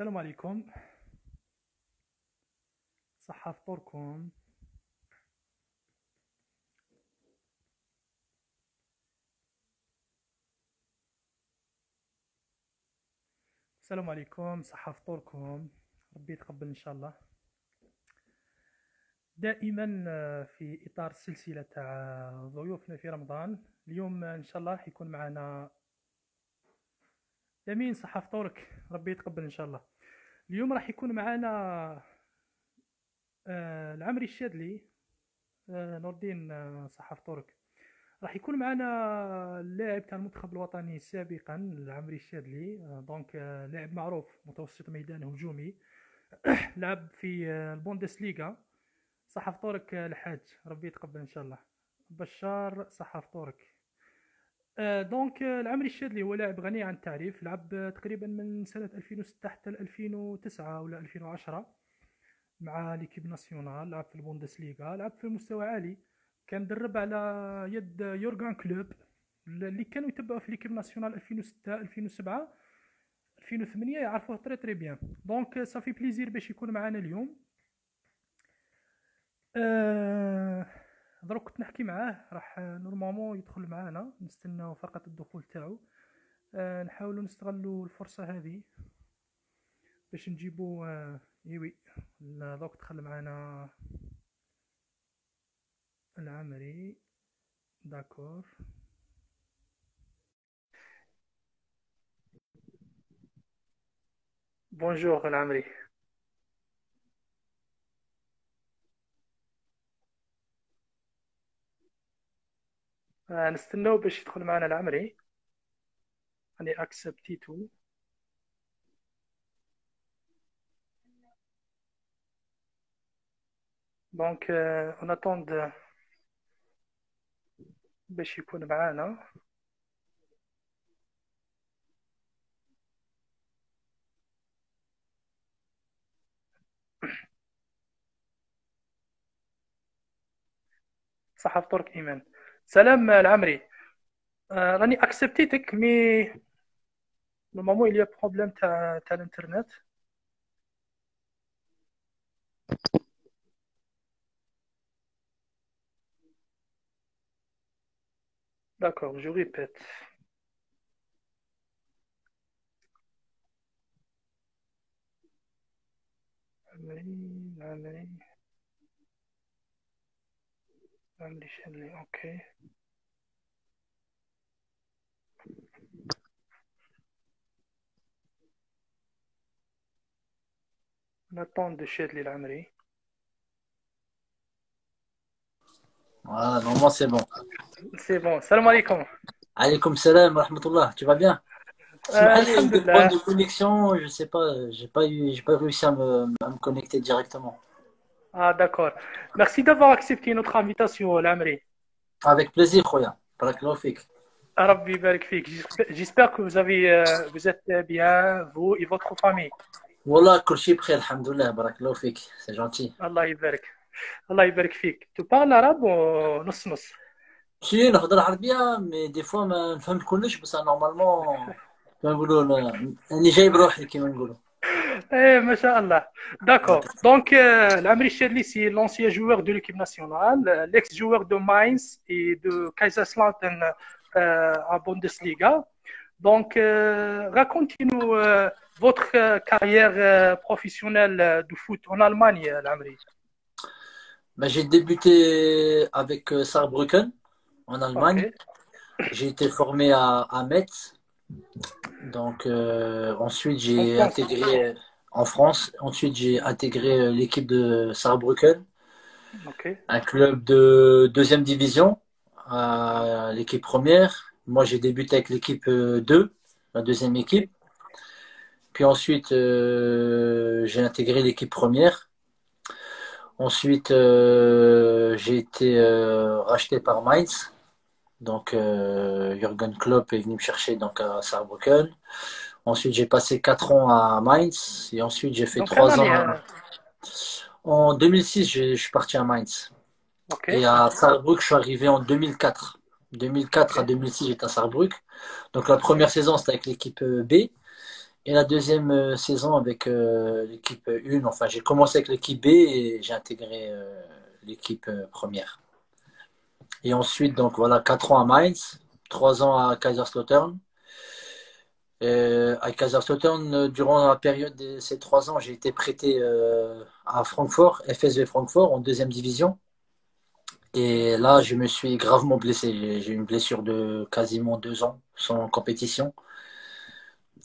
السلام عليكم. صحة فطوركم. السلام عليكم، صحة فطوركم. ربي يتقبل إن شاء الله. دائما في إطار السلسلة تاع ضيوفنا في رمضان. اليوم إن شاء الله راح يكون معنا يمين. صحة فطورك، ربي يتقبل إن شاء الله. اليوم راح يكون معنا العمري الشاذلي. نور الدين، صحة فطورك. راح يكون معنا اللاعب تاع المنتخب الوطني سابقا العمري الشاذلي. دونك لاعب معروف، متوسط ميدان هجومي. لعب في البوندسليغا. صحة فطورك الحاج، ربي يتقبل ان شاء الله. بشار، صحة فطورك. دونك العمري الشاذلي هو لاعب غني عن التعريف. لعب تقريبا من سنة 2006 حتى 2009 ولا 2010 مع ليكيب ناسيونال. لعب في البوندسليغا، لعب في مستوى عالي. كان درب على يد يورغان كلوب اللي كانوا يتبعوا في ليكيب ناسيونال 2006 2007 2008، يعرفوه تري بيان. دونك صافي بليزير باش يكون معنا اليوم. دروك كنت نحكي معاه، راح نورمالمون يدخل معنا، نستناو فقط الدخول تاعو. نحاولوا نستغلوا الفرصة هذه باش نجيبوا ايوي. دوك دخل معنا العمري. داكور. بونجور العمري. نستناو باش يدخل معنا العمري. اني اكسبتيتو. دونك اون اتوند باش يكون معانا. صحة فطورك ايمان. سلام العمري. راني اكسبتيتك مي نورمالمون il y a بروبليم تاع الانترنت. داكور جو ريبيت. عمري شلي. اوكي. ناتون دو شادلي العمري. Voilà, normalement c'est bon. سي بون. السلام عليكم. Alaykoum salam wa rahmatullah, tu vas bien? Smahli, il y a eu الحمد des problèmes لله. de connexion, je sais pas, j'ai pas réussi à me connecter directement. D'accord. Merci d'avoir accepté notre invitation العمري. Avec plaisir, Khoya. Barakallahu fik. ربي يبارك فيك. J'espère que vous êtes bien, vous et votre famille. Wallah, kulchi bkhair, alhamdoulilah, barakallahu fik. C'est gentil. الله يبارك. الله يبارك فيك. Tu parles arabe ou نص نص؟ Si, نهضر عربية, mais des fois ما نفهم كلش, بس normalement, كما نقولوا, أنا جايب روحي كما نقولوا. Eh, Masha'Allah. D'accord. Donc, l'Amri Chadli, c'est l'ancien joueur de l'équipe nationale, l'ex-joueur de Mainz et de Kaiserslautern à Bundesliga. Donc, racontez-nous votre carrière professionnelle de foot en Allemagne, l'Amri. Bah, j'ai débuté avec Saarbrücken en Allemagne. Ok. J'ai été formé à Metz. Donc, ensuite, En j'ai France. intégré en France. Ensuite, j'ai intégré l'équipe de Saarbrücken, Ok. un club de deuxième division, l'équipe première. Moi, j'ai débuté avec l'équipe 2, la deuxième équipe. Puis ensuite, j'ai intégré l'équipe première. Ensuite, j'ai été racheté par Mainz. Donc, Jürgen Klopp est venu me chercher donc, à Saarbrücken. Ensuite, j'ai passé 4 ans à Mainz. Et ensuite, j'ai fait Donc, quelle 3 ans année En 2006, je suis parti à Mainz. Ok. Et à Saarbrück, je suis arrivé en 2004. 2004 à Ok. 2006, j'étais à Saarbrück. Donc, la première saison, c'était avec l'équipe B. Et la deuxième saison avec l'équipe 1, enfin j'ai commencé avec l'équipe B et j'ai intégré l'équipe première. Et ensuite, donc voilà, 4 ans à Mainz, 3 ans à Kaiserslautern. À Kaiserslautern, durant la période de ces 3 ans, j'ai été prêté à Francfort, FSV Francfort, en deuxième division. Et là, je me suis gravement blessé. J'ai eu une blessure de quasiment 2 ans sans compétition.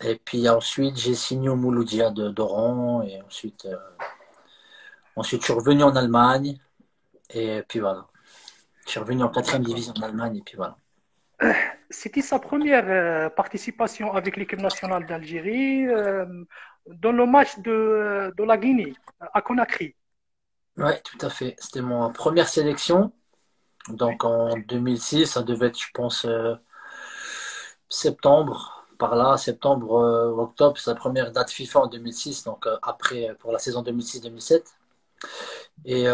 Et puis ensuite, j'ai signé au Mouloudia d'Oran. Et ensuite, je suis revenu en Allemagne. Et puis voilà. Je suis revenu en quatrième D'accord. division en Allemagne. Et puis voilà. C'était sa première participation avec l'équipe nationale d'Algérie dans le match de la Guinée à Conakry. Ouais, tout à fait. C'était ma première sélection. Oui. Donc en 2006, ça devait être, je pense, septembre, par là, septembre, octobre, c'est la première date FIFA en 2006, donc après, pour la saison 2006-2007. Et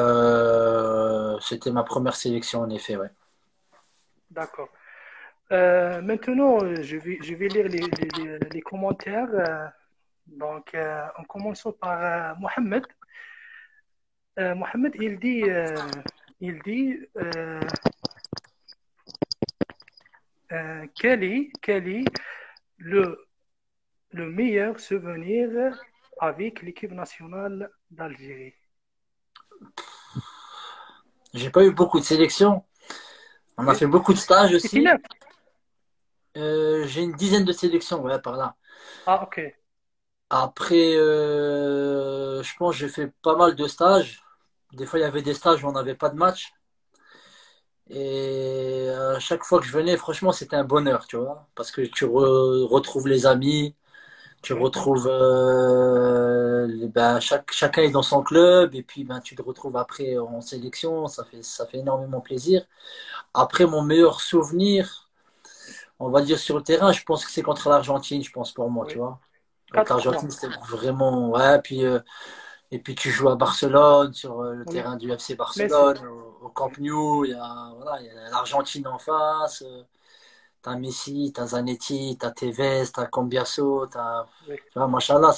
c'était ma première sélection, en effet, ouais. D'accord. Maintenant, je vais lire les commentaires. En commençant par Mohamed. Mohamed, quel est le, le meilleur souvenir avec l'équipe nationale d'Algérie? J'ai pas eu beaucoup de sélections. On a Oui. fait beaucoup de stages C'était aussi. neuf. J'ai une dizaine de sélections, ouais, par là. Ah, ok. Après, je pense que j'ai fait pas mal de stages. Des fois, il y avait des stages où on n'avait pas de match. Et à chaque fois que je venais, franchement, c'était un bonheur, tu vois. Parce que tu retrouves les amis, tu Oui, retrouves ben, chacun est dans son club et puis ben, tu te retrouves après en sélection, ça fait énormément plaisir. Après, mon meilleur souvenir, on va dire sur le terrain, je pense que c'est contre l'Argentine, je pense pour moi, tu oui. vois. Avec 4-3. l'Argentine, c'était vraiment, ouais, puis et puis tu joues à Barcelone, sur le Oui. terrain du FC Messi. Barcelone, au Camp Nou, il y a l'Argentine en face. T'as Messi, t'as Zanetti, t'as Tevez, t'as Cambiasso, Oui. tu vois, machallah,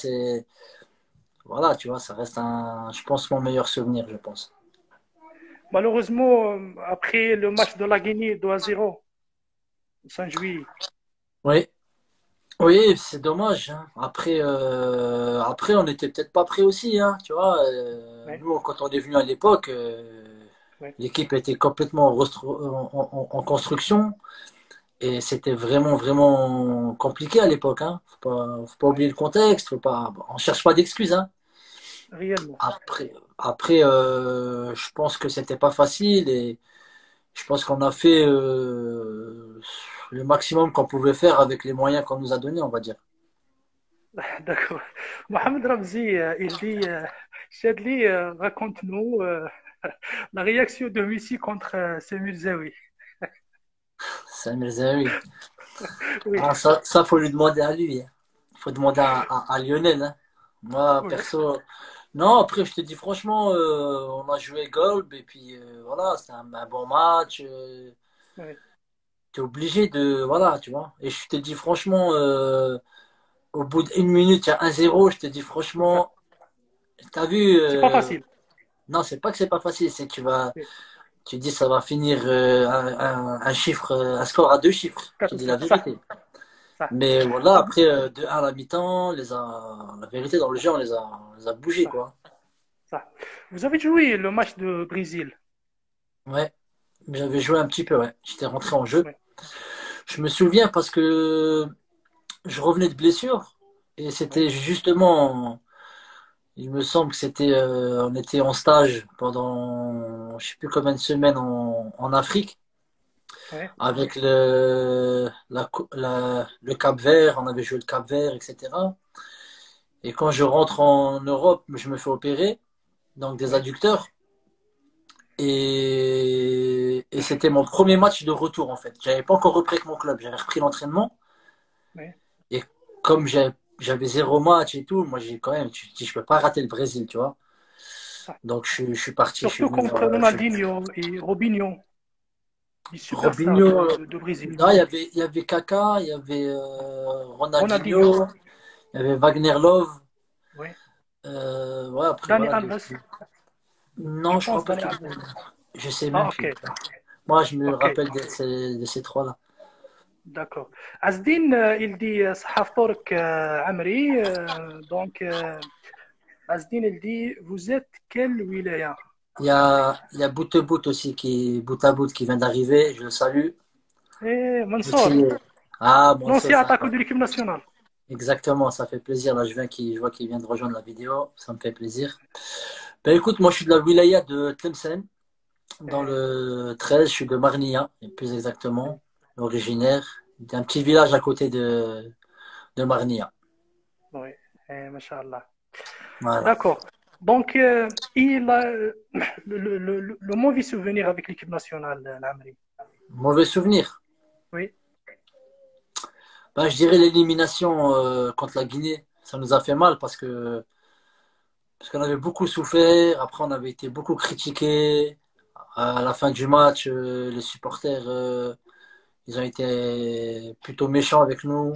voilà, tu vois, ça reste je pense, mon meilleur souvenir, je pense. Malheureusement, après le match de la Guinée 2-0, 5 juillet. Oui, oui, c'est dommage, hein. Après, on n'était peut-être pas prêt aussi, hein, tu vois. Oui, Nous, quand on est venu à l'époque, oui. l'équipe était complètement en construction. Et c'était vraiment, vraiment compliqué à l'époque, hein. Faut pas Oui, oublier le contexte, on cherche pas d'excuses, hein. réellement. Après, je pense que c'était pas facile et je pense qu'on a fait le maximum qu'on pouvait faire avec les moyens qu'on nous a donnés, on va dire. D'accord. Mohamed Ramzi, il dit, Chadli, raconte-nous la réaction de Messi contre Samir Zawi. Samir Zahoui. Oui, Ah, ça, faut lui demander à lui, hein. Faut demander à Lionel, hein. Moi, oui, perso, non, après, je te dis franchement, on a joué Golb et puis voilà, c'était un bon match. oui. T'es obligé de. Voilà, tu vois. Et je te dis franchement, au bout d'une minute, il y a 1-0, je te dis Exact. franchement, t'as vu. C'est pas facile. Non, c'est pas que c'est pas facile, c'est que Oui. tu dis ça va finir un chiffre, un score à 2 chiffres. Je te dis la Ça, vérité. ça. Mais voilà, après, de 1 à la mi-temps, la vérité, dans le jeu, on les a bougés, Ça, quoi. ça. Vous avez joué le match de Brésil. Ouais, j'avais joué un petit peu, ouais. J'étais rentré en jeu. Oui, Je me souviens parce que je revenais de blessure et oui, c'était justement. Il me semble que on était en stage pendant, je sais plus combien de semaines en Afrique, oui. avec le Cap-Vert, on avait joué le Cap-Vert, etc. Et quand je rentre en Europe, je me fais opérer, donc des Oui. adducteurs, et c'était mon premier match de retour en fait. J'avais pas encore repris avec mon club, j'avais repris l'entraînement, Oui. et comme j'avais 0 match et tout, moi j'ai quand même, tu te dis, je peux pas rater le Brésil, tu vois. Ça. Donc je suis parti, je suis Surtout venu. contre Ronaldinho et Robinho, les superstars Robinho, de Brésil. non, il y avait Kaka, il y avait Ronaldinho. Ronaldinho, Il y avait Wagner Love. Oui. Ouais, après, Dani voilà. Alves, je Non, je crois pense pas Dani qu'il. Alves. Je sais Ah, même ok, plus. Moi, je me ok, rappelle de ces trois-là. d'accord. Asdin, il dit صحاف طارق عمري donc Asdin, il dit vous êtes quelle wilaya? Il y a Bout Bout aussi, Bout à Bout qui vient d'arriver. Je le salue. Eh, Mansour, Aussi. Ah, bon, l'ancien ça. attaquant de l'équipe nationale. Exactement, ça fait plaisir. Là, je vois qu'il vient de rejoindre la vidéo. Ça me fait plaisir. Ben écoute, moi, je suis de la wilaya de Tlemcen, dans Eh, le 13. Je suis de Marnia, et plus oui, exactement, originaire d'un petit village à côté de Marnia. oui, Masha'Allah. Voilà. D'accord. Donc, il a le mauvais souvenir avec l'équipe nationale, l'Amri. Mauvais souvenir. Oui, Ben, je dirais l'élimination contre la Guinée. Ça nous a fait mal parce qu'on avait beaucoup souffert. Après, on avait été beaucoup critiqués. À la fin du match, les supporters, ils ont été plutôt méchants avec nous.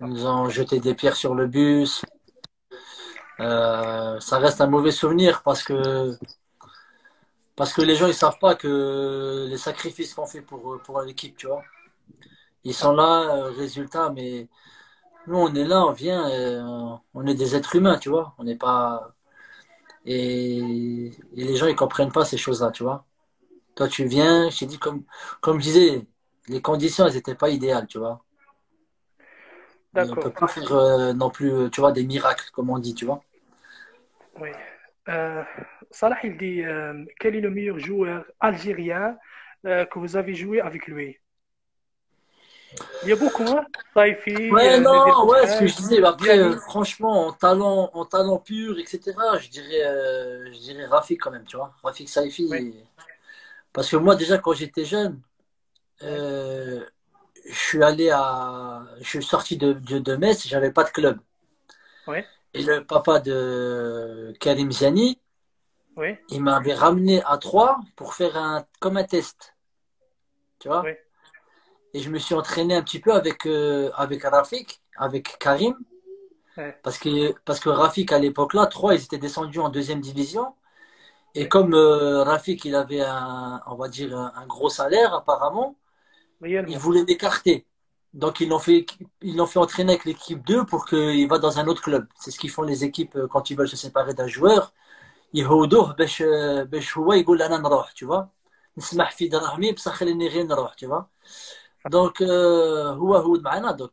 Ils nous ont jeté des pierres sur le bus. Ça reste un mauvais souvenir parce que les gens ils savent pas que les sacrifices qu'on fait pour l'équipe, tu vois. Ils sont là, résultat, mais nous on est là, on vient, on est des êtres humains, tu vois. On n'est pas et les gens ils comprennent pas ces choses-là, tu vois. Toi tu viens, je t'ai dit comme je disais, les conditions elles étaient pas idéales, tu vois. Et on peut d'accord. pas faire non plus, tu vois, des miracles comme on dit, tu vois. Oui. Euh, Salah, il dit quel est le meilleur joueur algérien que vous avez joué avec lui? Il y a beaucoup, hein? Taifi, Ouais, Nabil non, ouais, ce que je Boukhaï, disais, bah, après, Diani. franchement, en talent pur, etc., je dirais Rafik quand même, tu vois. Rafik Oui, Saifi. Parce que moi, déjà, quand j'étais jeune, oui, euh, je suis sorti de Metz, j'avais pas de club. oui, Et le papa de Karim Ziani, oui, il m'avait ramené à Troyes pour faire comme un test, tu vois. oui, Et je me suis entraîné un petit peu avec Rafik, avec Karim. oui, Parce que Rafik, à l'époque là, 3 ils étaient descendus en deuxième division. Et oui. comme Rafik, il avait on va dire, un gros salaire apparemment, ils Réellement. voulaient l'écarter. Donc ils l'ont fait entraîner avec l'équipe 2 pour qu'il va dans un autre club. C'est ce qu'ils font les équipes quand ils veulent se séparer d'un joueur. يهودوه باش هو يقول انا نروح, tu vois. نسمح في دراهمي بصح خليني غير نروح, tu vois. Donc هو هود معنا. Donc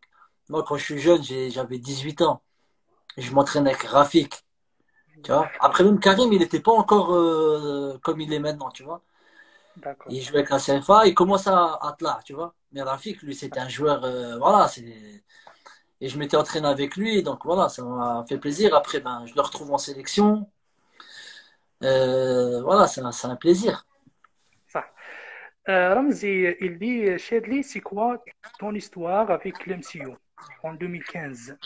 moi quand je suis jeune, j'avais 18 ans. Je m'entraîne avec Rafik. Tu Allah vois. يحفظه. Après, même Karim, il n'était pas encore comme il est maintenant, tu vois. D'accord. Il jouait avec la CFA, il commence à Tla, tu vois. Mais Rafik, lui, c'était un joueur, voilà. Et je m'étais entraîné avec lui, donc voilà, ça m'a fait plaisir. Après, ben, je le retrouve en sélection. Voilà, c'est un plaisir. صح. Ramzi, il dit Shedley, c'est quoi ton histoire avec l'MCU en 2015?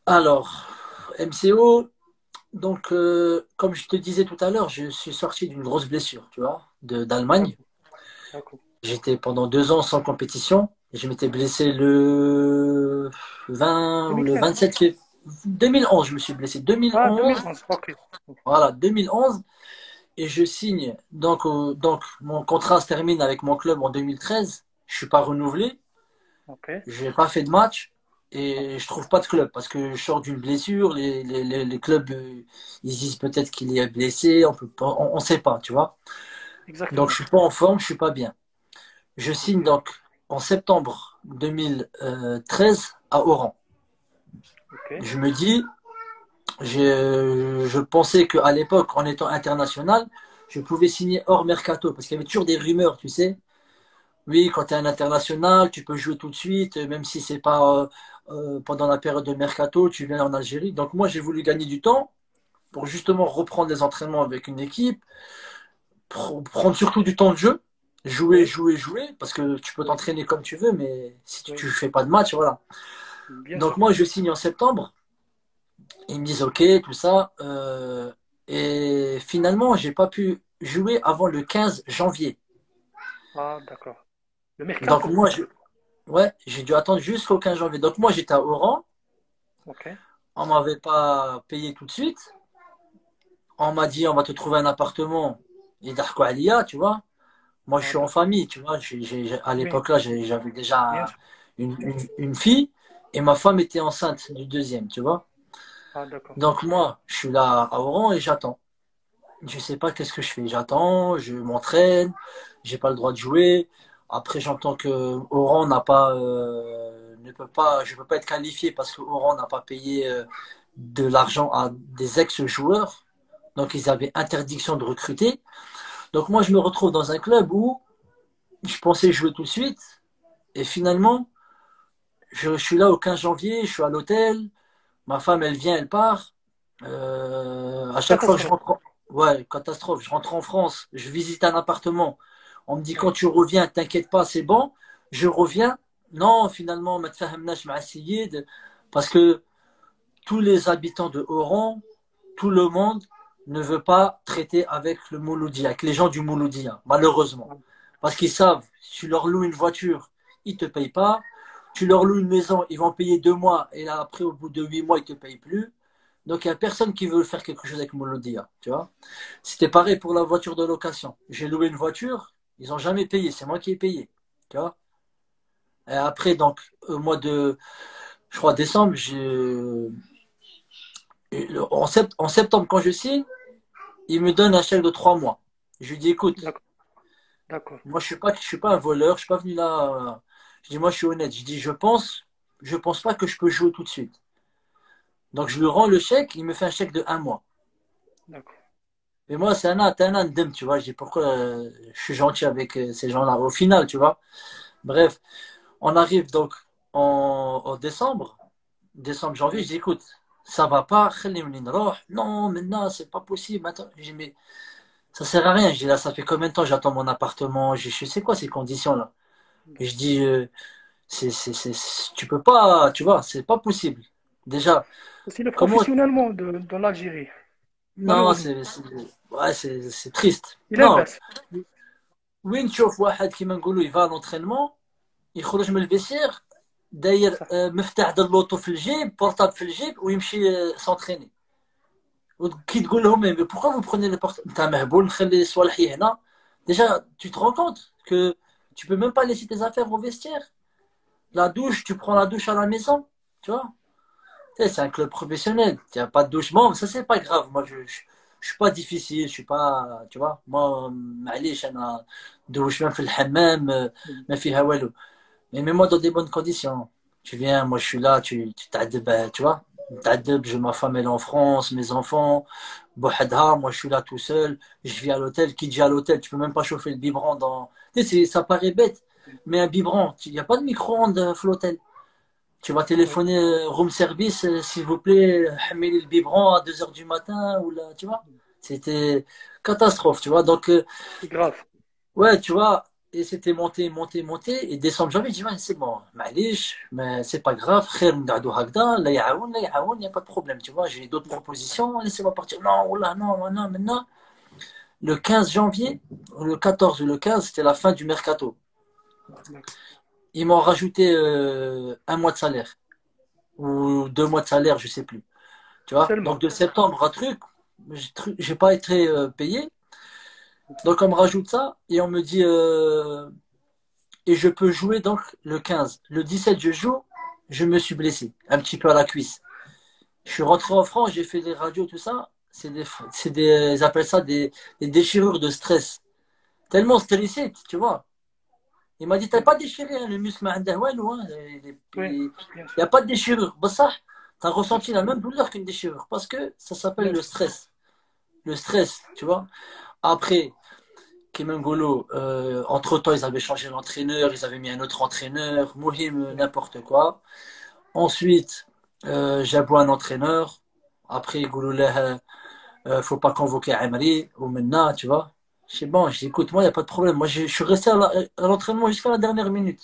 Alors, MCO, donc, comme je te disais tout à l'heure, je suis sorti d'une grosse blessure, tu vois, d'Allemagne. D'accord. D'accord. J'étais pendant 2 ans sans compétition. Je m'étais blessé le 20 ou le 2015. 27 février. 2011, je me suis blessé. Ah, 2011, 2011. Ok. voilà, 2011. Et je signe. Donc, mon contrat se termine avec mon club en 2013. Je suis pas renouvelé. Ok. Je n'ai pas fait de match. Et je trouve pas de club parce que je sors d'une blessure. Les clubs, ils disent peut-être qu'il est blessé. On peut pas, on sait pas, tu vois. Donc, je Exactement. suis pas en forme, je suis pas bien. Je signe Ok. donc en septembre 2013 à Oran. Ok. Je me dis, je pensais qu'à l'époque, en étant international, je pouvais signer hors mercato parce qu'il y avait toujours des rumeurs, tu sais. Oui, quand tu es un international, tu peux jouer tout de suite, même si c'est pas pendant la période de mercato, tu viens en Algérie. Donc moi, j'ai voulu gagner du temps pour justement reprendre les entraînements avec une équipe, prendre surtout du temps de jeu, Oui. jouer, parce que tu peux Oui. t'entraîner comme tu veux, mais si Oui. tu fais pas de match, voilà. Bien Donc sûr. moi, je signe en septembre. Ils me disent OK, tout ça. Et finalement, j'ai pas pu jouer avant le 15 janvier. Ah, d'accord. Le Donc mercato. moi, ouais, j'ai dû attendre jusqu'au 15 janvier. Donc moi, j'étais à Oran. Ok. On m'avait pas payé tout de suite. On m'a dit, on va te trouver un appartement. Et d'Arko Alia, tu vois. Moi, je Ah, suis en d'accord. famille, tu vois. À Oui, l'époque-là, j'avais bien déjà sûr. une fille et ma femme était enceinte du deuxième, tu vois. Ah, d'accord. Donc, moi, je suis là à Oran et j'attends. Je sais pas qu'est-ce que je fais. J'attends, je m'entraîne, j'ai pas le droit de jouer. Après, j'entends que Oran n'a pas, ne peut pas, je peux pas être qualifié parce que Oran n'a pas payé de l'argent à des ex-joueurs. Donc, ils avaient interdiction de recruter. Donc, moi, je me retrouve dans un club où je pensais jouer tout de suite. Et finalement, je suis là au 15 janvier, je suis à l'hôtel. Ma femme, elle vient, elle part. À chaque fois que je Catastrophe. rentre, ouais, catastrophe. Je rentre en France, je visite un appartement. On me dit quand Oui. tu reviens, t'inquiète pas, c'est bon. Je reviens. Non, finalement, ما تفاهمناش مع السيد parce que tous les habitants de Oran, tout le monde ne veut pas traiter avec le Mouloudia, avec les gens du Mouloudia, malheureusement. Ah, Parce qu'ils savent, si tu leur loues une voiture, ils ne te payent pas. Tu leur loues une maison, ils vont payer 2 mois et là, après, au bout de 8 mois, ils ne te payent plus. Donc, il n'y a personne qui veut faire quelque chose avec Mouloudia, tu vois. C'était pareil pour la voiture de location. J'ai loué une voiture, ils n'ont jamais payé, c'est moi qui ai payé, tu vois. Et après, donc, au mois de, je crois, décembre, en septembre, quand je signe, il me donne un chèque de 3 mois. Je lui dis, écoute, d'accord. D'accord. moi, je suis pas un voleur, je suis pas venu là. Je dis, moi, je suis honnête. Je dis, je pense pas que je peux jouer tout de suite. Donc, je lui rends le chèque, il me fait un chèque de 1 mois. D'accord. Et moi, c'est un indem, tu vois. Je dis, pourquoi je suis gentil avec ces gens-là. Au final, tu vois. Bref, on arrive donc en décembre, janvier. Je Oui. dis, écoute, ça va pas. Non, maintenant, c'est pas possible. Attends. Je dis, mais ça sert à rien. Je dis, là, ça fait combien de temps j'attends mon appartement? Je sais quoi ces conditions-là? Et je dis, tu peux pas, tu vois, c'est pas possible. Déjà, C'est le comment. professionnellement de l'Algérie, Non, malheureusement. ouais, c'est triste. Il est Non, baisse. وين تشوف واحد كيما نقولوا يفا لونترينمون يخرج من الفيسير داير Ça. مفتاح د اللوطو في الجيب بورتاب في الجيب ويمشي سونتريني وكي تقول لهم mais pourquoi vous prenez le portable انت مهبول نخلي صوالحي هنا déjà tu te rends compte que tu peux même pas laisser tes affaires au vestiaire la douche tu prends la douche à la maison tu vois. C'est un club professionnel. Il n'y a pas de douche. Bon, ça, c'est pas grave. Moi, je suis pas difficile. Je suis pas, tu vois. Moi, معليش أنا douche même في الحمام ما فيها والو. Mais mets-moi dans des bonnes conditions. Tu viens, moi, je suis là, tu t'adbes, tu vois. T'adbes, ma femme, elle est en France, mes enfants. Bouhadha, moi, je suis là tout seul. Je vis à l'hôtel. Qui dit à l'hôtel, tu peux même pas chauffer le biberon dans. Tu sais, ça paraît bête, mais un biberon, il n'y a pas de micro-ondes à l'hôtel. Tu vas Oui. téléphoner room service, s'il vous plaît, hamili le biberon à 2 heures du matin, ou là, tu vois. C'était catastrophe, tu vois. Donc, C'est grave. ouais, tu vois, et c'était monté, monté, monté. Et décembre, janvier, je dis, ouais, c'est bon, معليش, mais c'est pas grave, خير نقعدوا هكذا, لا يعاون, لا يعاون, il n'y a pas de problème, tu vois. J'ai d'autres D'accord. propositions, laissez-moi partir. Non, oula, non, maintenant, maintenant. Le 15 janvier, le 14 ou le 15, c'était la fin du mercato. D'accord. Ils m'ont rajouté 1 mois de salaire, ou 2 mois de salaire, je sais plus. Tu vois, donc Seulement. de septembre à truc, j'ai pas été payé. Donc on me rajoute ça et on me dit et je peux jouer donc le 15. Le 17 je joue, je me suis blessé un petit peu à la cuisse. Je suis rentré en France, j'ai fait les radios tout ça. Ils appellent ça des déchirures de stress. Tellement stressé, tu vois. Il m'a dit t'as Oui. pas déchiré hein, le muscle hein. Oui. Il Bien sûr. n'y a pas de déchirure. Bah ça, t'as Bien ressenti sûr. la même douleur qu'une déchirure parce que ça s'appelle Bien le sûr. stress. Le stress, tu vois. Après, Kimengolo, entre-temps, ils avaient changé l'entraîneur, ils avaient mis un autre entraîneur, Mohim, Oui. n'importe quoi. Ensuite, j'avoue un entraîneur. Après, Gouloulah, faut pas convoquer Amri ou maintenant, tu vois. Je sais bon, je dis, écoute, moi, il n'y a pas de problème. Moi, je suis resté à l'entraînement jusqu'à la dernière minute.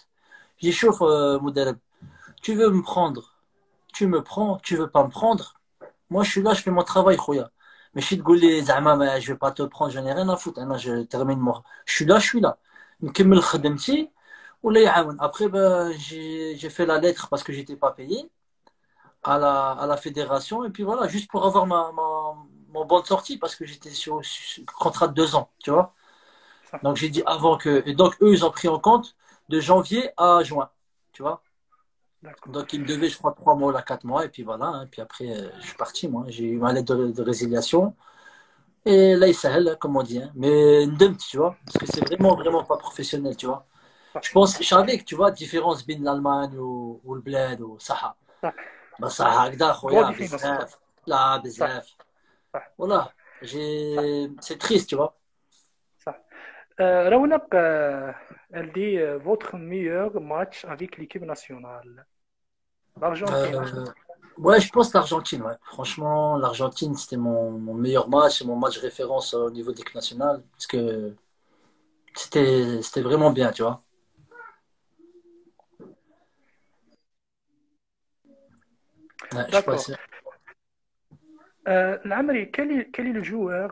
J'y chauffe, Moudareb. Tu veux me prendre, tu me prends, tu veux pas me prendre. Moi, je suis là, je fais mon travail, Khouya. Mais si tu dis, Zama, mais je vais pas te prendre, je n'ai rien à foutre. Hein, je termine moi. Je suis là, je suis là. نكمل خدمتي ولا يعاون. Après, ben, j'ai fait la lettre parce que j'étais pas payé. à la fédération. Et puis voilà, juste pour avoir mon bon de sortie, parce que j'étais sur contrat de 2 ans, tu vois. Ça, Donc j'ai dit avant que. Et donc eux, ils ont pris en compte de janvier à juin, tu vois. d'accord. Donc ils me devaient, je crois, 3 mois là, 4 mois. Et puis voilà, hein. Puis après, je suis parti, moi. J'ai eu ma lettre de résiliation. Et là, il s'appelle, comme on dit. Hein. Mais ndem, tu vois, parce que c'est vraiment, vraiment pas professionnel, tu vois. Ça, Je savais que, tu vois, différence بين l'Allemagne ou le bled ou صح. ça. بس Ouais. هكذا Grosse خويا différence. بزاف. لا Ça, بزاف. ça, Voilà. ça, C'est triste, tu vois. ça. Raunak, elle dit votre meilleur match avec l'équipe nationale. L'Argentine. Euh, ouais, je pense l'Argentine, ouais. Franchement, l'Argentine, c'était mon meilleur match, c'est mon match référence au niveau d'équipe nationale, parce que c'était vraiment bien, tu vois. Ouais, je D'accord. passais. L'Amri, quel est le joueur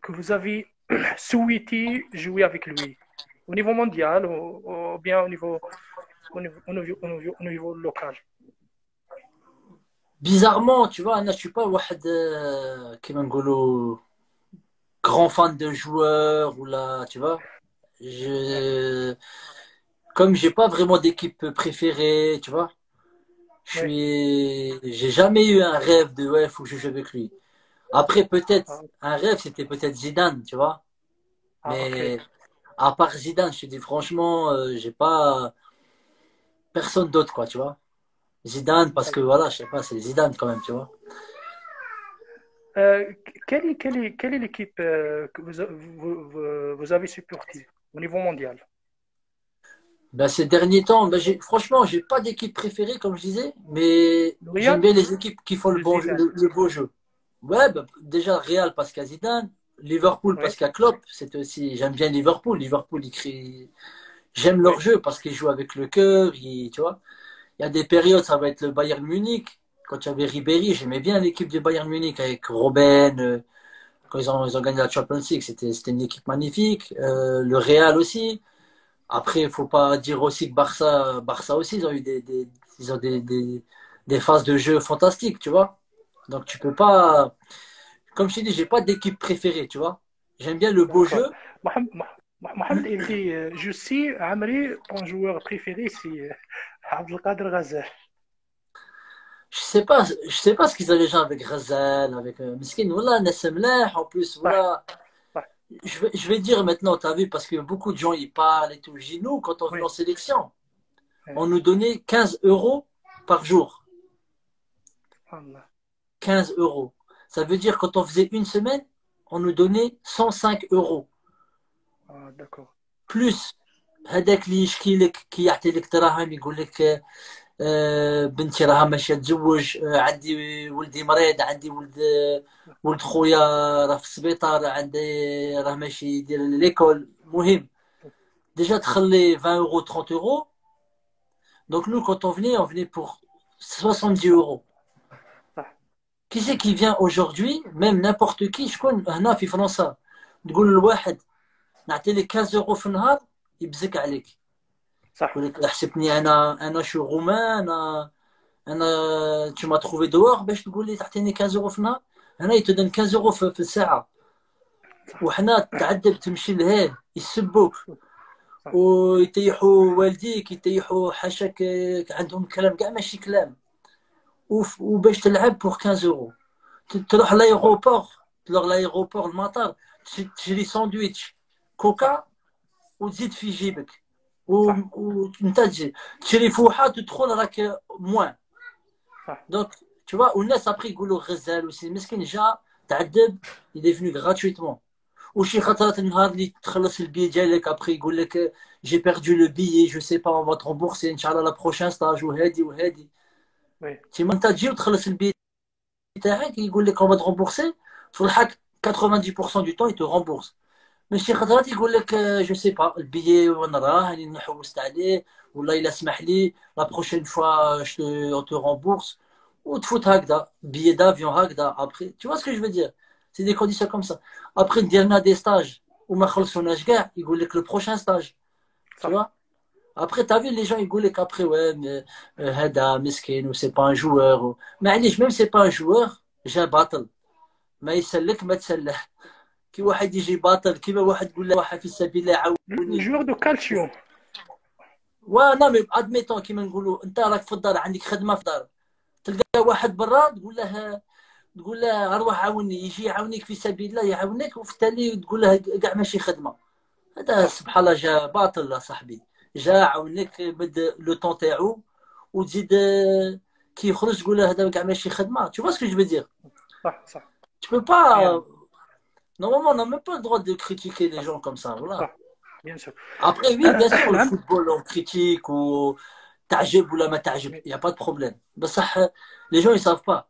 que vous avez souhaité jouer avec lui? Au niveau mondial ou bien au niveau local? Bizarrement, tu vois, je suis pas واحد, كيما نقولوا, grand fan de joueurs ou là, tu vois. Ouais, Je, comme j'ai pas vraiment d'équipe préférée, tu vois. ouais. J'ai jamais eu un rêve de ouais, faut que je joue avec lui. Après, peut-être, Ah, un rêve, c'était peut-être Zidane, tu vois. ah, ok. Mais à part Zidane, je te dis franchement, j'ai pas personne d'autre, quoi, tu vois. Zidane, parce que voilà, je sais pas, c'est Zidane quand même, tu vois. Quelle est l'équipe que vous avez supportée au niveau mondial? Ben, ces derniers temps, ben, franchement, j'ai pas d'équipe préférée, comme je disais, mais Le j'aime Real bien les équipes qui font ou le Zidane? le beau jeu. Ouais, ben, déjà Real parce qu'il y a Zidane, Liverpool Oui, parce qu'il y a Klopp, c'est aussi, j'aime bien Liverpool. Liverpool, j'aime leur oui, jeu parce qu'ils jouent avec le cœur, tu vois. Il y a des périodes, ça va être le Bayern Munich. Quand il y avait Ribéry, j'aimais bien l'équipe du Bayern Munich avec Robben. Quand ils ont gagné la Champions League, c'était une équipe magnifique. Le Real aussi. Après, il faut pas dire aussi que Barça aussi, ils ont eu ils ont des phases de jeu fantastiques, tu vois. Donc tu peux pas, comme je t'ai dit, j'ai pas d'équipe préférée, tu vois. J'aime bien le beau d'accord. jeu. Mohamed, il dit, je sais, Amri, ton joueur préféré, c'est Abdelkader Ghazal. Je sais pas ce qu'ils ont les gens avec Ghazal, avec Miskin, voilà, Nassem Leh, en plus, صح voilà. صح Je vais dire maintenant, tu as vu, parce que beaucoup de gens y parlent et tout. J'ai nous, quand on venait oui en sélection, oui. on nous donnait 15 euros par jour. Subhanallah. 15 euros. Ça veut dire quand on faisait une semaine, on nous donnait 105 euros. Ah, d'accord. Plus, هذاك اللي يشكي لك كي يعطي لك دراهم يقول لك بنتي راها ماشيه تزوج، عندي ولدي مريض، عندي ولد خويا راه في السبيطار، عندي راه ماشي يدير ليكول، مهم. Déjà, تخلي 20 euros, 30 euros. Donc nous, quand on venait pour 70 euros. صح Qui c'est qui vient aujourd'hui, même n'importe qui, شكون هنا في فرنسا تقول لواحد نعطي لك 15 euros في النهار يبزك عليك. صح يقول لك حسبني انا شو رومان، انا tu m'as trouvé dehors باش تقول لي تعطيني 15 euros في النهار. هنا يتدن 15 euros في الساعه. صح وحنا تعذب تمشي لهيه يسبوك صح ويطيحوا والديك، يطيحوا حاشاك، عندهم كلام كاع ماشي كلام. وباش تلعب بور 15 euros تروح صح لايروبور المطار، تشري ساندويتش صح كوكا وتزيد في جيبك، صح وانت تشري فوحه تدخل راك موان. صح دونك tu vois, والناس ابخي يقولوا غزال وسي مسكين جا تعذب، il est venu gratuitement. وشي خطرات النهار اللي تخلص البي ديالك ابخي يقول لك جي بيردو لو بيي جو سي با اون فا ترومبورسي ان شاء الله لا بروشان ستاج وهادي وهادي. oui تيما انت تجي وتخلص البي تاعك يقول لك اون فا ترومبورسي في الحق 90% du temps il te rembourse. Mais شي خطرات يقول لك جو سي با البيي وين راه راني نحوست عليه ولا الا سمح لي لا بروشين فوا on te rembourse. وتفوت هكذا بيي دافيون هكذا ابخي. Tu vois ce que je veux dire? C'est des conditions comme ça. Après ندير لنا دي ستاج وما خلصوناش كاع يقول لك le prochain stage. Tu صح vois? Après, t'as vu, les gens, ils goulent qu'après, ouais, mais Hada, Miskin, ou c'est pas un joueur. Mais allez, même si c'est pas un joueur, j'ai un battle. ما يسلك ما تسلح كي واحد يجي باطل كيما واحد يقول له واحد في سبيل الله عاوني الجوار دو كالتشيو. وانا مي ادميتون كيما نقولوا انت راك في الدار عندك خدمه في الدار تلقى واحد برا تقول له اروح عاوني يجي يعاونيك في سبيل الله يعاونك وفي التالي تقول له كاع ماشي خدمه هذا صح. سبحان الله جا باطل يا صاحبي جا عاونك بد لو طون تاعو وتزيد كي يخرج تقول له هذا كاع ماشي خدمه tu vois ce que je veux dire صح صح. tu peux pas بيان. normalement on n'a même pas le droit de critiquer les صح gens comme ça voilà صح. بيان سور. après oui bien sûr le نعم. football on critique ou تعجب ولا ما تعجب il y a pas de problème بصح les gens ils savent pas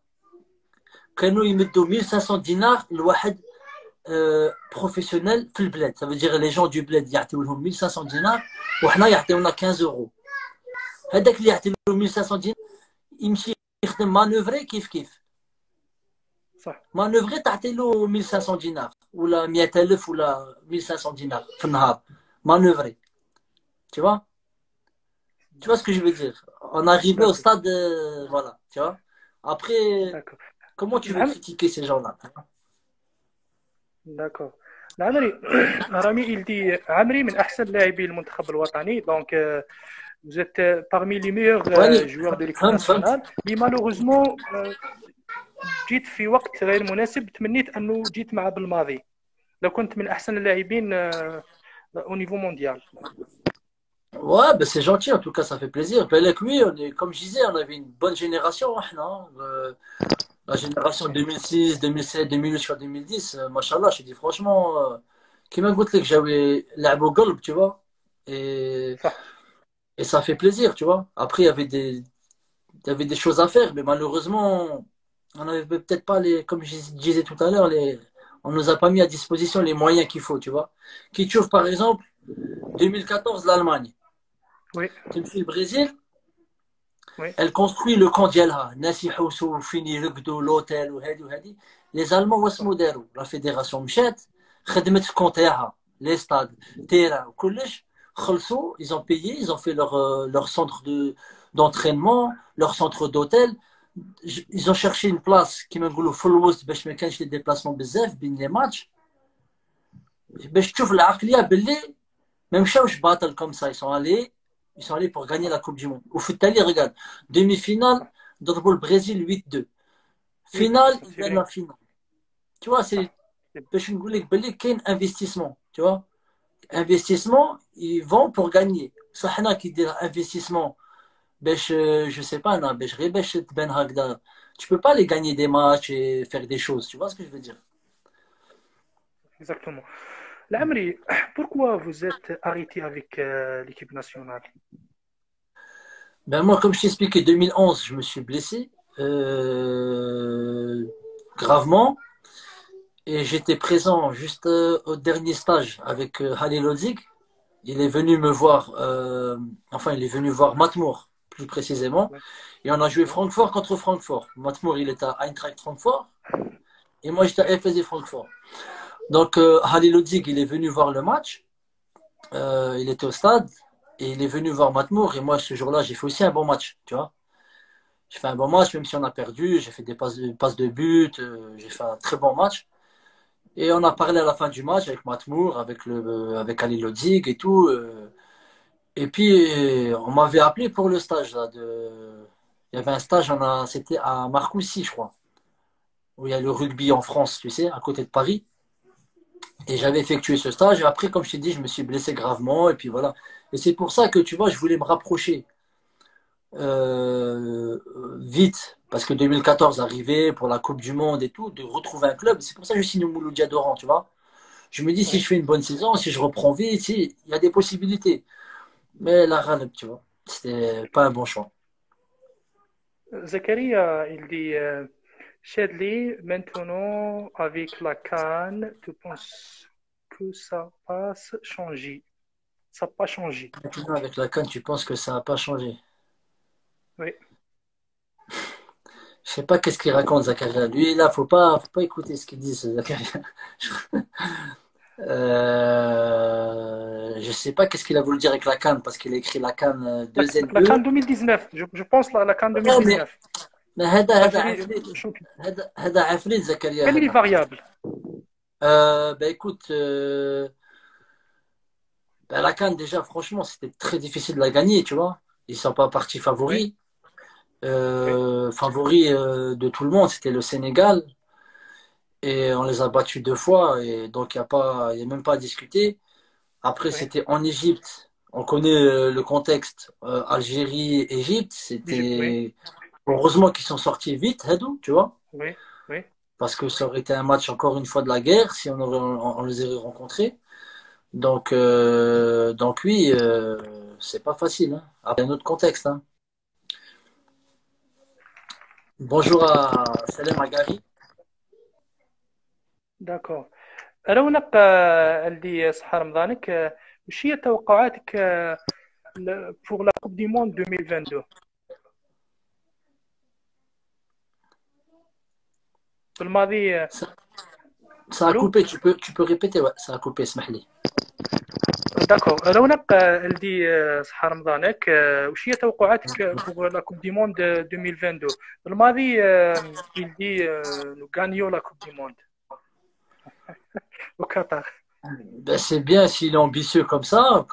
كانوا يمدوا 1500 دينار لواحد بروفيسيونيل في البلاد ça veut dire les gens du bled يعطيو لهم 1500 دينار وحنا يعطيونا 15 اورو هذاك اللي يعطي له 1500 دينار يمشي يخدم مانوفري كيف صح. مانوفري تعطي له 1500 دينار ولا 100000 ولا 1500 دينار في النهار مانوفري tu vois tu vois ce que je veux dire on est arrivé au داكور stade voilà tu vois après داكور. comment tu veux نعم. critiquer ces gens-là داكور. العمري رامي يلدي عمري من احسن لاعبي المنتخب الوطني دونك vous êtes parmi les meilleurs واني joueurs de l'équipe فهمت nationale mais malheureusement جيت في وقت غير مناسب. تمنيت انه جيت مع بالماضي لو كنت من احسن اللاعبين au niveau mondial. Ouais, ben c'est gentil, en tout cas, ça fait plaisir. Ben, avec lui, comme je disais, on avait une bonne génération, hein, la génération 2006, 2007, 2008 jusqu'à 2010. Machallah, je te dis franchement, qui m'a goûté que j'avais l'herbe au golf, tu vois. Et, صح. et ça fait plaisir, tu vois. Après, il y avait des choses à faire, mais malheureusement, on n'avait peut-être pas comme je disais tout à l'heure, on nous a pas mis à disposition les moyens qu'il faut, tu vois. Qui trouve, par exemple, 2014, l'Allemagne. Oui. Depuis le Brésil, Oui. elle construit le camp ديالها الناس يحوسوا فين يرقدوا l'hôtel وهذه وهذه les Allemands واسمو داروا la fédération مشات خدمت الكون تاعها les stades terrain وكلش خلصوا ils ont payé ils ont fait leur centre d'entraînement leur centre d'hôtel ils ont cherché une place كيما نقولوا في الوسط باش ما كانش لي ديبلاسمون بزاف بين لي ماتش باش تشوف العقليه باللي ما مشاوش باطل comme ça ils sont allés pour gagner la Coupe du Monde. Au foot, regarde, demi-finale, ضربوا le Brésil 8-2. Oui. Finale, ils C'est gagnent bien. la finale. Tu vois, c'est باش نقول لك باللي كاين investissement, tu vois. Investissement, ils vont pour gagner. صح حنا كي دير investissement باش je sais pas انا باش غير باش تبان هكذا. Tu peux pas les gagner des matchs et faire des choses, tu vois ce que je veux dire. Exactement. العمري pourquoi vous êtes arrêté avec l'équipe nationale? Ben moi, comme je t'expliquais, 2011, je me suis blessé gravement et j'étais présent juste au dernier stage avec Halil Odzig. Il est venu me voir, enfin, il est venu voir Matmour plus précisément, Ouais. et on a joué Ouais. Francfort contre Francfort. Matmour, il était à Eintracht Francfort et moi, j'étais à FSV Francfort. Donc, Halil Odzig, il est venu voir le match, il était au stade et il est venu voir Matmour et moi, ce jour-là, j'ai fait aussi un bon match, tu vois. J'ai fait un bon match, même si on a perdu. J'ai fait des passes de but. J'ai fait un très bon match. Et on a parlé à la fin du match avec Matmour, avec Ali Lodzig et tout. Et puis, on m'avait appelé pour le stage. Là, il y avait un stage, c'était à Marcoussis, je crois, où il y a le rugby en France, tu sais, à côté de Paris. Et j'avais effectué ce stage. Et après, comme je t'ai dit, je me suis blessé gravement. Et puis voilà. Et c'est pour ça que, tu vois, je voulais me rapprocher vite, parce que 2014 arrivait pour la Coupe du Monde et tout, de retrouver un club. C'est pour ça que je signe au Mouloudia d'Oran, tu vois. Je me dis, si Oui. je fais une bonne saison, si je reprends vite, si, il y a des possibilités. Mais la Raleb, tu vois, c'était pas un bon choix. Zakaria, il dit Shadley, maintenant avec la CAN, tu penses que ça passe changer? Ça n'a pas changé. Maintenant, avec la CAN, tu penses que ça n'a pas changé. Oui. Je sais pas qu'est-ce qu'il raconte, Zakaria. Lui, là, faut pas écouter ce qu'il dit, ce Zakaria. Je sais pas qu'est-ce qu'il a voulu dire avec la CAN, parce qu'il a écrit la CAN La CAN 2N2. 2019, je pense la CAN Ouais, mais 2019. هذا Algérie, عفريت. شوف هذا عفريت زكريا quel est les هذا. variables? Bah écoute, bah, la CAN déjà franchement c'était très difficile de la gagner, tu vois. Ils sont pas partis Oui, favoris. oui, Favoris de tout le monde, c'était le Sénégal. Et on les a battus 2 fois. Et donc il y a même pas à discuter. Après oui. c'était en Égypte. On connaît le contexte. Algérie, Égypte, L'Égypte, oui, c'était heureusement qu'ils sont sortis vite, Hadou, tu vois. oui, oui. Parce que ça aurait été un match encore une fois de la guerre si on les aurait rencontrés. Donc oui, c'est pas facile. Hein. Après, un autre contexte. Hein. Bonjour à Salem Agari. D'accord. لو نبقى عندي صحة رمضانك وش هي توقعاتك pour la Coupe du Monde 2022 في الماضي Ça, ça a الو coupé, tu peux répéter, ouais, ça a coupé, Smahli. داكور لو نبقى عندي صحة رمضانك وش هي توقعاتك pour la Coupe du Monde 2022 في الماضي il dit nous gagnons la Coupe du Monde au Qatar. Ben, c'est bien s'il est ambitieux comme ça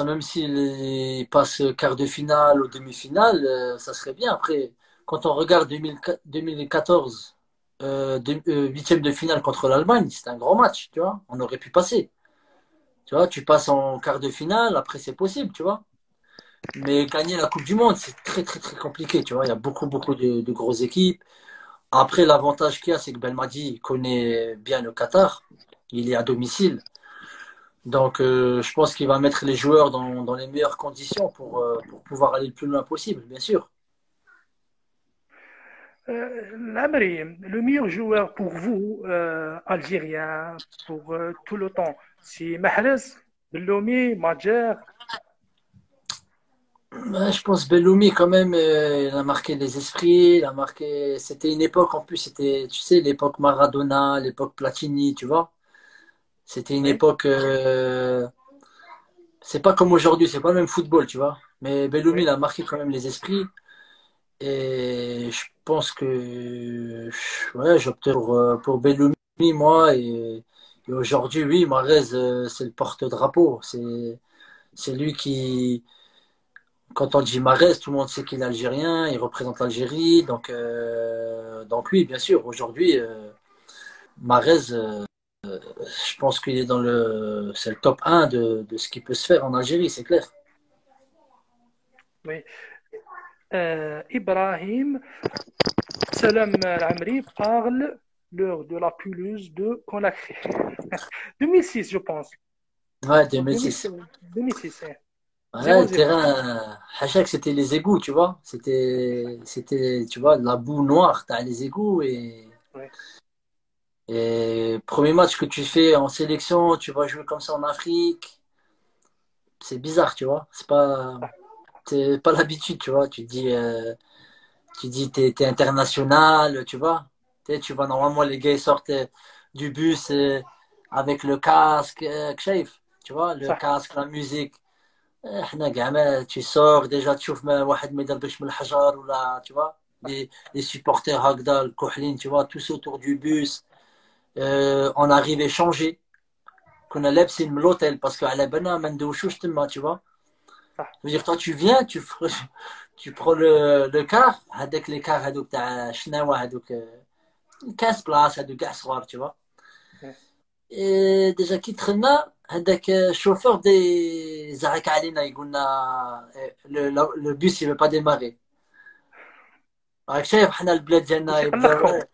même s'il passe quart de finale ou demi-finale, ça serait bien. Après, quand on regarde 2014, huitième de finale contre l'Allemagne, c'était un grand match, tu vois. On aurait pu passer. Tu vois, tu passes en quart de finale, après c'est possible, tu vois. Mais gagner la Coupe du Monde, c'est très très très compliqué, tu vois. Il y a beaucoup beaucoup de grosses équipes. Après, l'avantage qu'il y a, c'est que Belmadi connaît bien le Qatar. Il est à domicile. Donc, je pense qu'il va mettre les joueurs dans les meilleures conditions pour pouvoir aller le plus loin possible, bien sûr. L'Amri, le meilleur joueur pour vous, algérien, pour tout le temps, c'est Mahrez, Belloumi, Madjer. Ouais, je pense Belloumi quand même, il a marqué les esprits, il a marqué. C'était une époque en plus, c'était, tu sais, l'époque Maradona, l'époque Platini, tu vois. C'était une Oui, époque. C'est pas comme aujourd'hui, c'est pas le même football, tu vois. Mais Belloumi, il oui. a marqué quand même les esprits. Et je pense que ouais, j'opte pour Belloumi, moi. Et aujourd'hui, oui, Mahrez, c'est le porte-drapeau. C'est lui qui, quand on dit Mahrez, tout le monde sait qu'il est algérien, il représente l'Algérie. Donc oui, bien sûr, aujourd'hui, Mahrez, je pense qu'il est c'est le top 1 de ce qui peut se faire en Algérie, c'est clair. Oui. Ibrahim Salam Al-Amri parle lors de la pelouse de Conakry. 2006, je pense. Ouais, En 2006. 2006, hein. Ouais, le 0-0. terrain, Hachak, c'était les égouts, tu vois. C'était, tu vois, de la boue noire, t'as les égouts Oui. et premier match que tu fais en sélection, tu vas jouer comme ça en Afrique. C'est bizarre, tu vois. C'est pas l'habitude, tu vois. Tu dis, t'es international, tu vois. Tu vois, normalement, les gars, ils sortent du bus avec le casque, كشايف, tu vois, le صح. casque, la musique. احنا كاع ما tu sors déjà تشوف واحد ما يضربكش من الحجر ولا tu vois les supporters هكذا الكحلين tu vois tous autour du bus. On arrive échangé كنا لابسين من l'hôtel parce que على بالنا ما ندوشوش تما tu vois. صح. Je veux dire toi tu viens tu prends le car هذاك les cars هذوك تاع شناوه هذوك 15 بلاص هذوك كاع صغار tu vois. Oui. Et déjà كي دخلنا هذاك الشوفور زعق علينا يقولنا le bus il veut pas démarrer. راك شايف حنا البلاد ديالنا باش يبداو يقلقكم.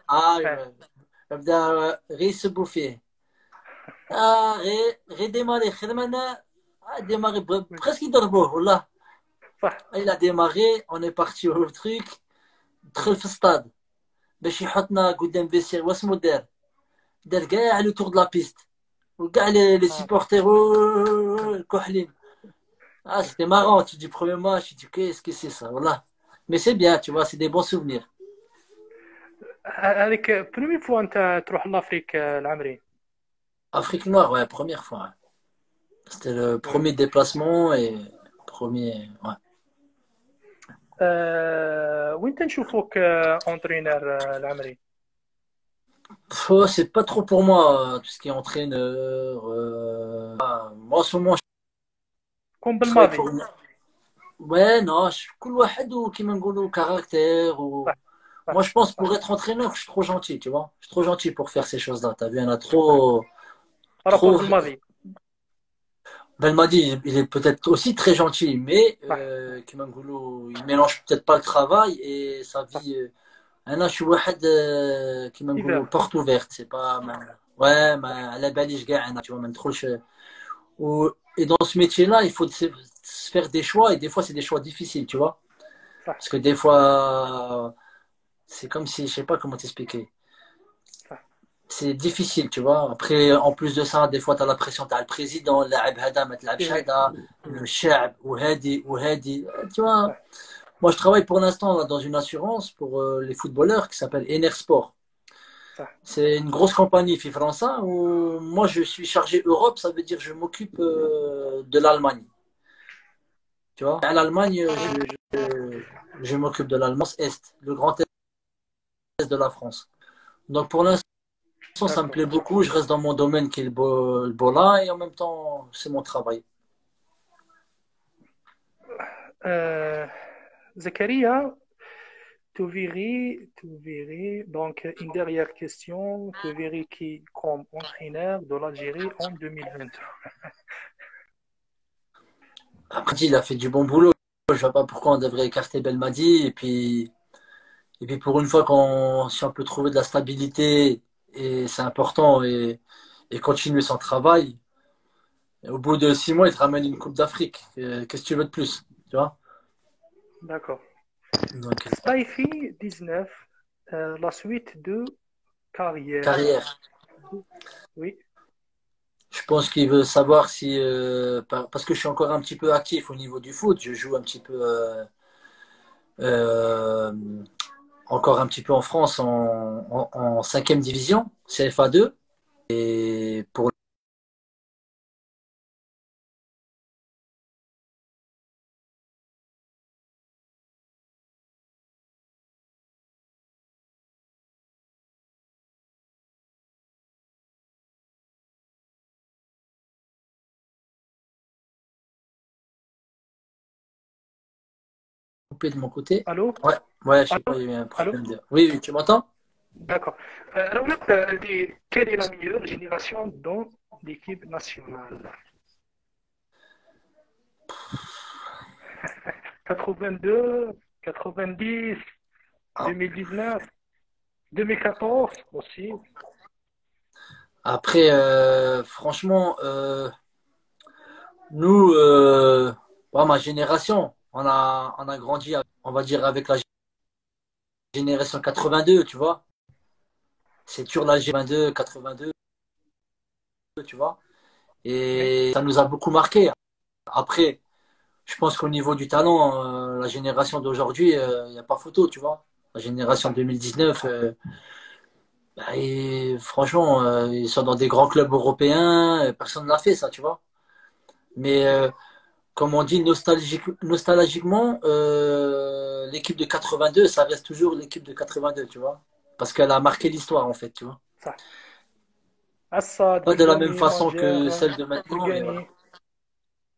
اه. يبدا غير يسبوا فيه. غير ديماري خير منا ديماري Oui. presque يضربوه والله. صح. Il a démarré, on est parti au truc, دخل في الستاد باش يحطنا قدام فيسير واسمو دار كاع لو تور دو لا بيست وكاع لي آه. سيبورتير الكحلين. Ah, c'était marrant, tu dis premier match, tu dis qu'est-ce que c'est ça, voilà. Mais c'est bien, tu vois, c'est des bons souvenirs. هذيك برومي فوا انت تروح لافريك العمري. Afrique noire, ouais, première fois. Ouais. C'était le وي. premier déplacement et premier. Ouais. وين تنشوفوك اونترينر العمري؟ C'est pas trop pour moi, tout ce qui est entraîneur. Moi, en ce moment, كون je travaille بالماضي. pour une. Ouais, non, كل واحد وكيما نقولوا caractère صح ou. صح Moi, je pense pour صح. être entraîneur, je suis trop gentil, tu vois. Je suis trop gentil pour faire ces choses-là. T'as vu, il y en a trop, بارابور trop. بالماضي. Belmadi, il est peut-être aussi très gentil, mais صح Kimangolo, il mélange peut-être pas le travail et sa صح. vie. أنا شي واحد كيما نقولوا ايفر. porte ouverte, c'est pas ouais, ما على باليش كاع أنا tu vois ما ندخلش et dans ce métier-là, il faut se faire des choix et des fois c'est des choix difficiles, tu vois. صح Parce que des fois c'est comme si je sais pas comment t'expliquer. صح. C'est difficile, tu vois. Après, en plus de ça, des fois, tu as la pression, tu as le président, اللاعب هذا ما تلعبش ايفر. هذا, الشعب وهادي, tu vois. صح. Moi, je travaille pour l'instant là, dans une assurance pour les footballeurs qui s'appelle Enersport. صح. C'est une grosse compagnie France où moi, je suis chargé Europe, ça veut dire je m'occupe de l'Allemagne. Tu vois, à l'Allemagne, je m'occupe de l'Allemagne Est, le grand Est de la France. Donc, pour l'instant, ça me داكور. plaît beaucoup. Je reste dans mon domaine qui est le bola et en même temps, c'est mon travail. Zakaria, tu verrais, donc une dernière question, tu verrais qui comme entraîneur de l'Algérie en 2022? Après, il a fait du bon boulot. Je ne vois pas pourquoi on devrait écarter Belmadi. Et puis pour une fois, si on peut trouver de la stabilité, et c'est important, et continuer son travail, au bout de 6 mois, il te ramène une Coupe d'Afrique. Qu'est-ce que tu veux de plus? Tu vois? D'accord. Donc, Saifi 19, la suite de carrière. carrière. Oui, Je pense qu'il veut savoir si, parce que je suis encore un petit peu actif au niveau du foot, je joue un petit peu, euh, encore un petit peu en France en 5e division, CFA2. Et pour couper de mon côté. allô? Ouais, ouais, je sais pas, Allô? il y a eu un Allô? problème de. Oui, oui, tu m'entends? D'accord. Rownak, quelle est la meilleure génération dans l'équipe nationale? 82, 90, Ah. 2019, 2014 aussi. Après, franchement, nous, ma génération, on a grandi, on va dire, avec la génération 82, tu vois. C'est toujours la G22, 82, tu vois. Oui, Et ça nous a beaucoup marqué. Après, je pense qu'au niveau du talent, la génération d'aujourd'hui, il n'y a pas photo, tu vois. La génération ça, 2019, bah, et franchement, ils sont dans des grands clubs européens, personne ne l'a fait, ça, tu vois. Mais comme on dit, nostalgiquement, l'équipe de 82, ça reste toujours l'équipe de 82, tu vois. Parce qu'elle a marqué l'histoire, en fait, tu vois. ça. Assad, Pas de de la même gagner façon que Majer, celle de de maintenant, mais voilà. gagner.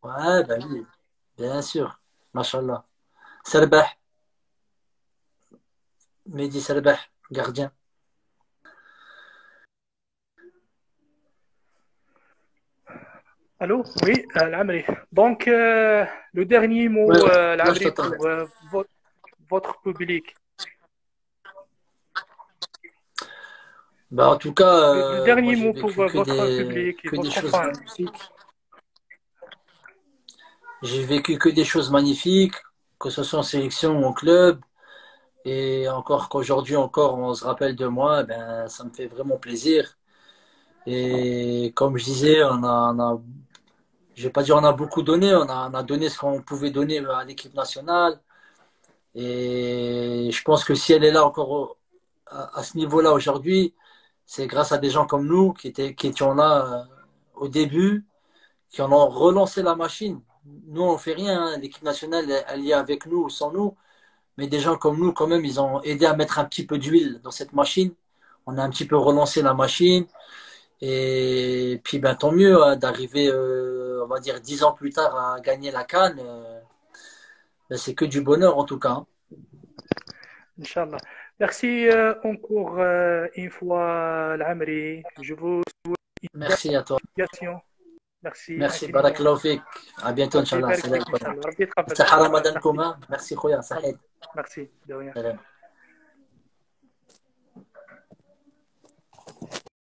Ouais, bah oui, bien sûr. Mashallah. Serbah, Mehdi Serbah, gardien. Allô? Oui, l'Amri. Donc, le dernier Ouais, mot, là, je l'Amri, t'entends. pour votre public. Bah, en tout cas, Le moi, dernier j'ai mot pour vécu votre public et que des votre choses fan. magnifiques. J'ai vécu que des choses magnifiques, que ce soit en sélection ou en club. Et encore qu'aujourd'hui encore on se rappelle de moi, eh ben ça me fait vraiment plaisir. Et comme je disais, je vais pas dire on a beaucoup donné, on a donné ce qu'on pouvait donner à l'équipe nationale. Et je pense que si elle est là encore à ce niveau-là aujourd'hui, c'est grâce à des gens comme nous qui étions là au début, qui en ont relancé la machine. Nous, on fait rien, hein. L'équipe nationale, elle y est avec nous ou sans nous. Mais des gens comme nous, quand même, ils ont aidé à mettre un petit peu d'huile dans cette machine. On a un petit peu relancé la machine. Et puis, ben, tant mieux hein, d'arriver, on va dire, 10 ans plus tard à gagner la CAN. Ben, c'est que du bonheur, en tout cas, hein. Inch'Allah. Merci encore une fois, l'Amri. Je vous souhaite une bonne Merci à toi. continuation. Merci Merci, infiniment. Barakallahu fik. À bientôt, ربي Inch'Allah. يبارك Salam. فيك إن شاء الله. ربي يتقبل صحة صحة رمضانكم تحية. hein. Merci, Khoya. Sahel. ميرسي.